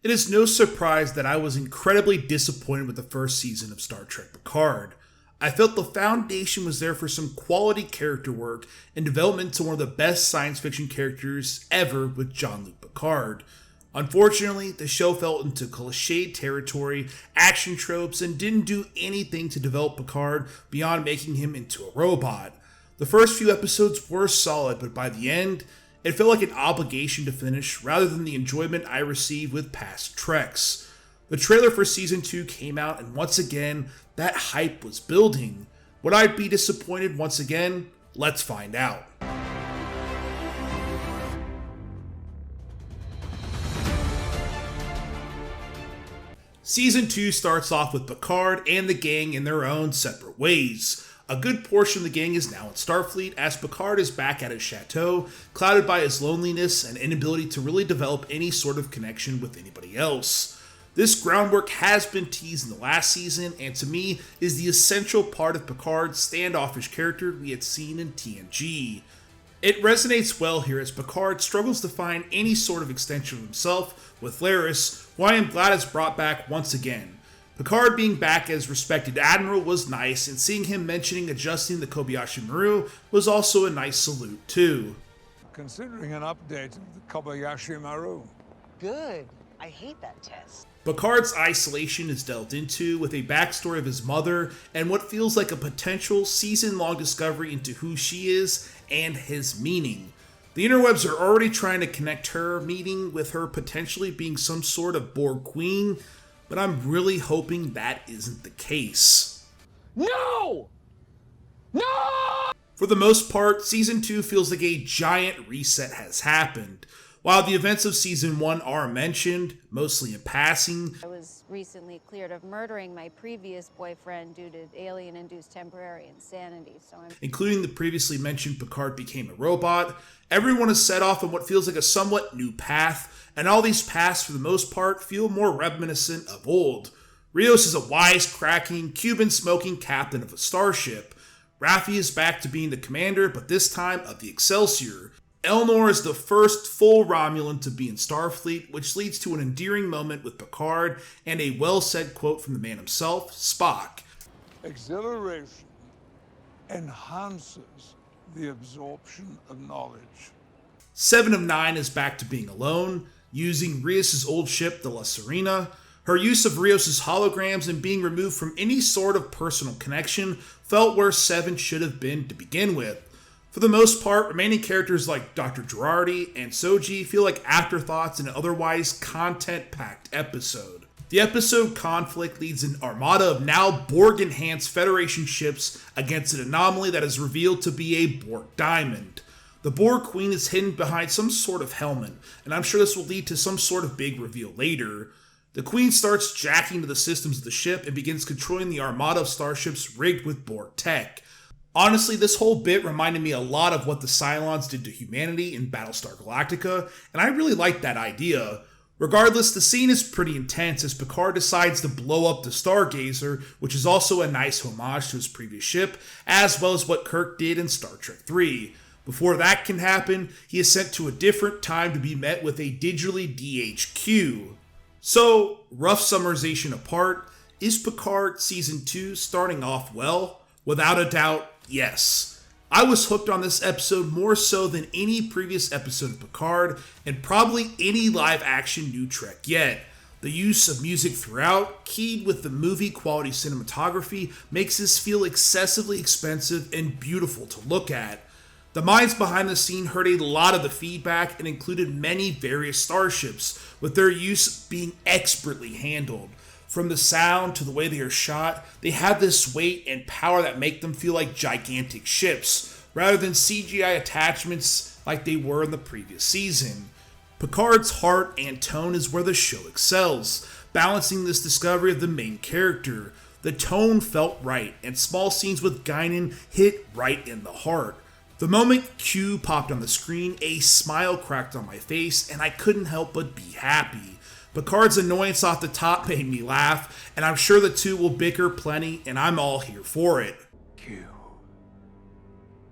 It is no surprise that I was incredibly disappointed with the first season of Star Trek Picard. I felt the foundation was there for some quality character work and development to one of the best science fiction characters ever with Jean Luc Picard. Unfortunately, the show fell into cliché territory, action tropes, and didn't do anything to develop Picard beyond making him into a robot. The first few episodes were solid, but by the end, it felt like an obligation to finish rather than the enjoyment I received with past Treks. The trailer for Season 2 came out, and once again, that hype was building. Would I be disappointed once again? Let's find out. Season 2 starts off with Picard and the gang in their own separate ways. A good portion of the gang is now in Starfleet as Picard is back at his chateau, clouded by his loneliness and inability to really develop any sort of connection with anybody else. This groundwork has been teased in the last season, and to me is the essential part of Picard's standoffish character we had seen in TNG. It resonates well here as Picard struggles to find any sort of extension of himself with Laris, who I am glad is brought back once again. Picard being back as respected admiral was nice, and seeing him mentioning adjusting the Kobayashi Maru was also a nice salute too. Considering an update of the Kobayashi Maru. Good. I hate that test. Picard's isolation is delved into with a backstory of his mother and what feels like a potential season-long discovery into who she is and his meaning. The interwebs are already trying to connect her meeting with her potentially being some sort of Borg queen, but I'm really hoping that isn't the case. No! No! For the most part, Season 2 feels like a giant reset has happened. While the events of Season 1 are mentioned, mostly in passing, I was recently cleared of murdering my previous boyfriend due to alien-induced temporary insanity, including the previously mentioned Picard became a robot, everyone is set off on what feels like a somewhat new path, and all these paths for the most part feel more reminiscent of old. Rios is a wisecracking, Cuban-smoking captain of a starship. Raffi is back to being the commander, but this time of the Excelsior. Elnor is the first full Romulan to be in Starfleet, which leads to an endearing moment with Picard and a well-said quote from the man himself, Spock. Exhilaration enhances the absorption of knowledge. 7 of 9 is back to being alone, using Rios' old ship, the La Serena. Her use of Rios' holograms and being removed from any sort of personal connection felt where 7 should have been to begin with. For the most part, remaining characters like Dr. Jurati and Soji feel like afterthoughts in an otherwise content-packed episode. The episode conflict leads an armada of now Borg-enhanced Federation ships against an anomaly that is revealed to be a Borg diamond. The Borg Queen is hidden behind some sort of helmet, and I'm sure this will lead to some sort of big reveal later. The Queen starts jacking into the systems of the ship and begins controlling the armada of starships rigged with Borg tech. Honestly, this whole bit reminded me a lot of what the Cylons did to humanity in Battlestar Galactica, and I really liked that idea. Regardless, the scene is pretty intense as Picard decides to blow up the Stargazer, which is also a nice homage to his previous ship, as well as what Kirk did in Star Trek 3. Before that can happen, he is sent to a different time to be met with a digitally DHQ. So, rough summarization apart, is Picard Season 2 starting off well? Without a doubt, yes. I was hooked on this episode more so than any previous episode of Picard, and probably any live-action new Trek yet. The use of music throughout, keyed with the movie-quality cinematography, makes this feel excessively expensive and beautiful to look at. The minds behind the scene heard a lot of the feedback and included many various starships, with their use being expertly handled. From the sound to the way they are shot, they have this weight and power that make them feel like gigantic ships, rather than CGI attachments like they were in the previous season. Picard's heart and tone is where the show excels, balancing this discovery of the main character. The tone felt right, and small scenes with Guinan hit right in the heart. The moment Q popped on the screen, a smile cracked on my face, and I couldn't help but be happy. Picard's annoyance off the top made me laugh, and I'm sure the two will bicker plenty, and I'm all here for it. Q.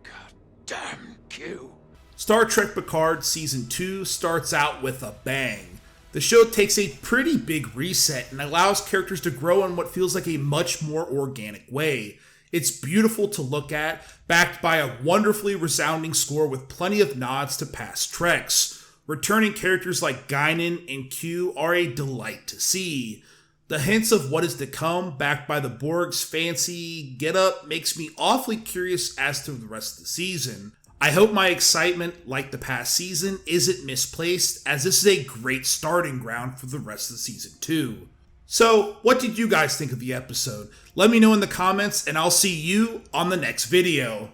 God damn Q. Star Trek Picard Season 2 starts out with a bang. The show takes a pretty big reset and allows characters to grow in what feels like a much more organic way. It's beautiful to look at, backed by a wonderfully resounding score with plenty of nods to past Treks. Returning characters like Guinan and Q are a delight to see. The hints of what is to come, backed by the Borg's fancy getup, makes me awfully curious as to the rest of the season. I hope my excitement, like the past season, isn't misplaced, as this is a great starting ground for the rest of season 2. So, what did you guys think of the episode? Let me know in the comments, and I'll see you on the next video.